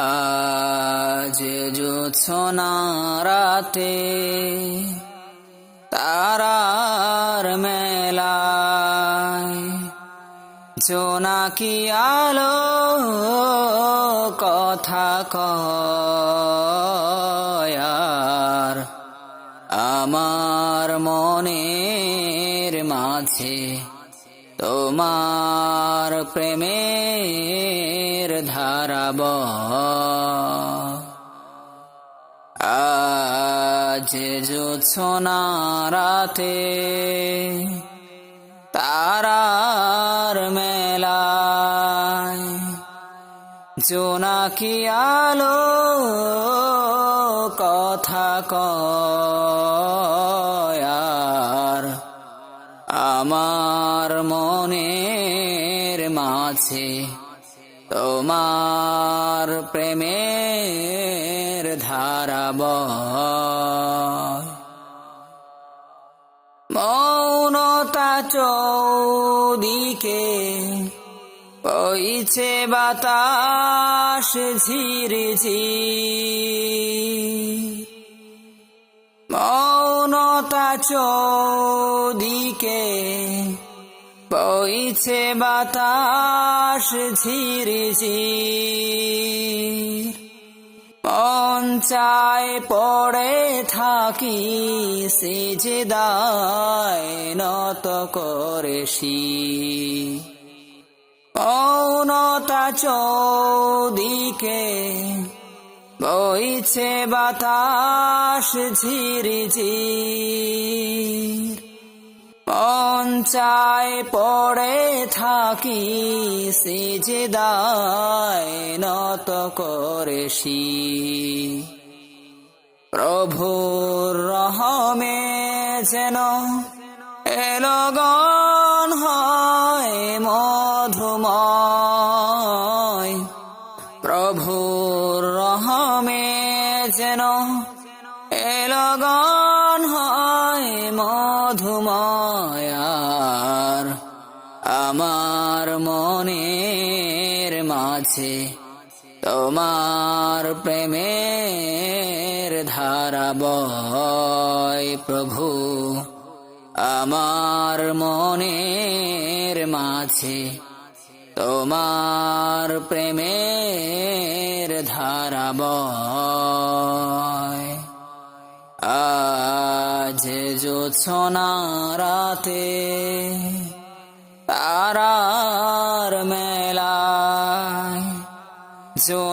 আজ জোছনা রাতে তারার মেলায় জোনাকি আলো কথা কয় আর আমার মনের মাঝে তোমার প্রেমের ধারা বয়। আজ জোছনা রাতে তারার মেলায় জোনাকি আলো কথা কয় আর আমার মনের মাঝে তোমার প্রেমের ধারা বয়। মৌনতা চৌদিকে বইছে বাতাস ঝিরঝির, মৌনতা চৌদিকে বইছে বাতাস ঝিরঝির। মন চায় পড়ে থাকি সিজদায় নত করে শির। মৌনতা চৌদিকে বইছে বাতাস ঝিরঝির। মন চায় পড়ে থাকি সিজদায় নত করে শির। প্রভুর রহমে যেন এলগন হয় মধুময়। প্রভুর রহমে যেন এলগন হয় মধুময় আর আমার মনের মাঝে তোমার প্রেমের ধারা বয়। প্রভু আমার মনের মাঝে তোমার প্রেমের ধারা বয়। আজ জোছনা রাতে তারার মেলায়